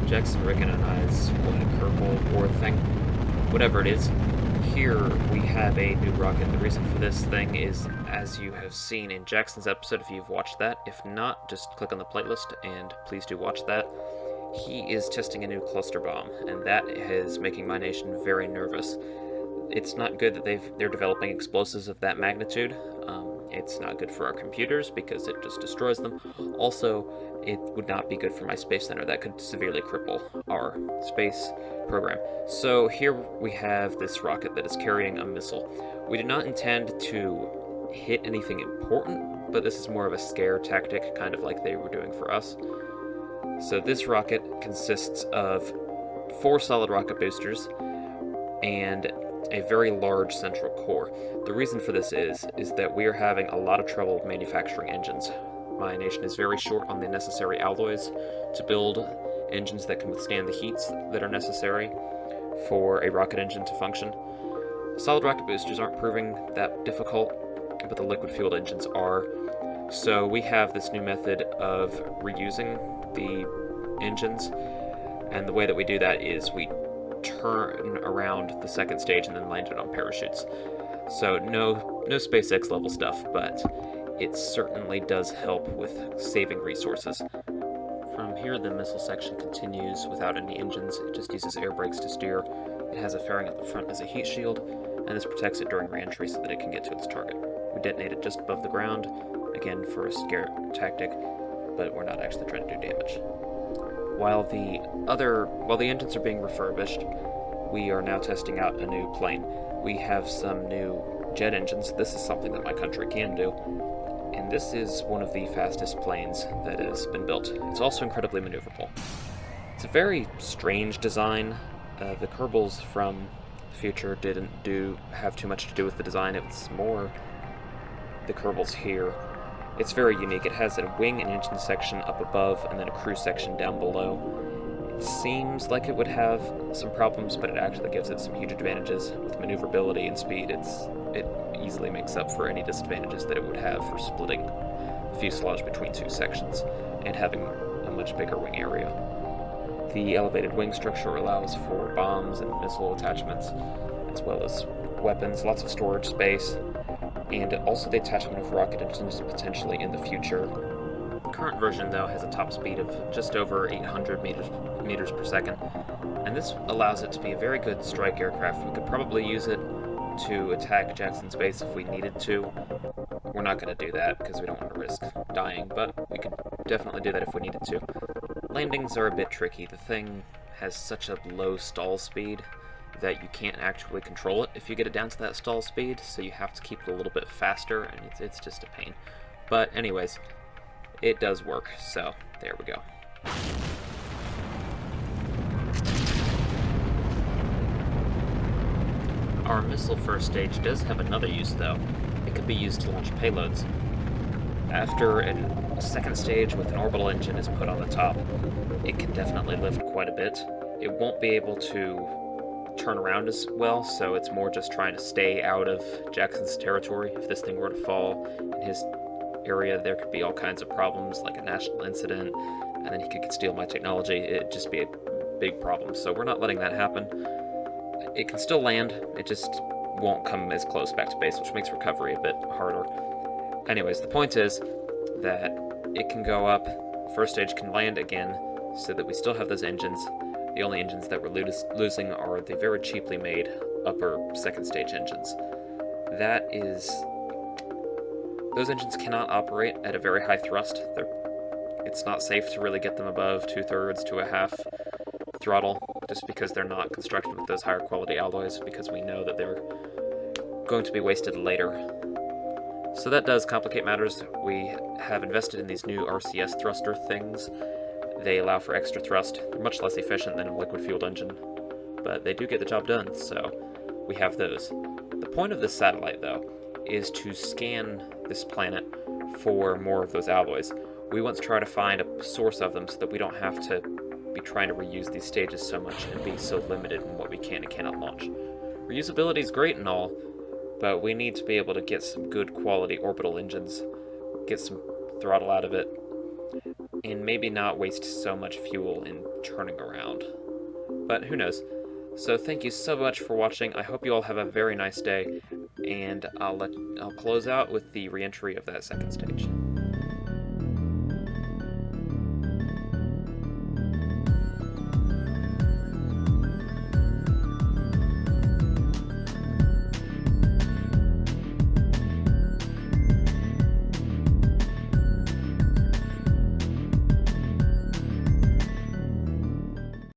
Jackson, Rieken, and I's Kerbal War thing. Whatever it is, here we have a new rocket. The reason for this thing is, as you have seen in Jackson's episode, if you've watched that. If not, just click on the playlist, and please do watch that. He is testing a new cluster bomb, and that is making my nation very nervous. It's not good that they're developing explosives of that magnitude. It's not good for our computers because it just destroys them. Also, it would not be good for my space center. That could severely cripple our space program. So here we have this rocket that is carrying a missile. We did not intend to hit anything important, but this is more of a scare tactic, kind of like they were doing for us. So this rocket consists of 4 solid rocket boosters and a very large central core. The reason for this is that we are having a lot of trouble manufacturing engines. My nation is very short on the necessary alloys to build engines that can withstand the heats that are necessary for a rocket engine to function. Solid rocket boosters aren't proving that difficult, but the liquid-fueled engines are. So we have this new method of reusing the engines, and the way that we do that is we turn around the second stage and then land it on parachutes. So no SpaceX level stuff, but it certainly does help with saving resources. From here, the missile section continues without any engines. It just uses air brakes to steer. It has a fairing at the front as a heat shield, and this protects it during re-entry so that it can get to its target. We detonate it just above the ground, again for a scare tactic, but we're not actually trying to do damage. While the engines are being refurbished, we are now testing out a new plane. We have some new jet engines. This is something that my country can do, and this is one of the fastest planes that has been built. It's also incredibly maneuverable. It's a very strange design. The Kerbals from the future didn't have too much to do with the design. It's more the Kerbals here. It's very unique. It has a wing and engine section up above and then a crew section down below. It seems like it would have some problems, but it actually gives it some huge advantages. With maneuverability and speed, it easily makes up for any disadvantages that it would have for splitting the fuselage between 2 sections and having a much bigger wing area. The elevated wing structure allows for bombs and missile attachments, as well as weapons, lots of storage space, and also the attachment of rocket engines potentially in the future. The current version, though, has a top speed of just over 800 meters per second, and this allows it to be a very good strike aircraft. We could probably use it to attack Jackson's base if we needed to. We're not going to do that because we don't want to risk dying, but we could definitely do that if we needed to. Landings are a bit tricky. The thing has such a low stall speed that you can't actually control it if you get it down to that stall speed, so you have to keep it a little bit faster, and it's just a pain. But anyways, it does work, so there we go. Our missile first stage does have another use, though. It could be used to launch payloads. After a second stage with an orbital engine is put on the top, it can definitely lift quite a bit. It won't be able to turn around as well, so it's more just trying to stay out of Jackson's territory. If this thing were to fall in his area, there could be all kinds of problems, like a national incident, and then he could steal my technology. It'd just be a big problem, so we're not letting that happen. It can still land, it just won't come as close back to base, which makes recovery a bit harder. Anyways, the point is that it can go up, first stage can land again, so that we still have those engines. The only engines that we're losing are the very cheaply made upper second stage engines. Those engines cannot operate at a very high thrust. It's not safe to really get them above 2/3 to a half throttle, just because they're not constructed with those higher quality alloys, because we know that they're going to be wasted later. So that does complicate matters. We have invested in these new RCS thruster things. They allow for extra thrust. They're much less efficient than a liquid-fueled engine, but they do get the job done, so we have those. The point of this satellite, though, is to scan this planet for more of those alloys. We want to try to find a source of them so that we don't have to be trying to reuse these stages so much and be so limited in what we can and cannot launch. Reusability is great and all, but we need to be able to get some good quality orbital engines, get some throttle out of it. and maybe not waste so much fuel in turning around. But who knows? So thank you so much for watching. I hope you all have a very nice day, and I'll close out with the re-entry of that second stage.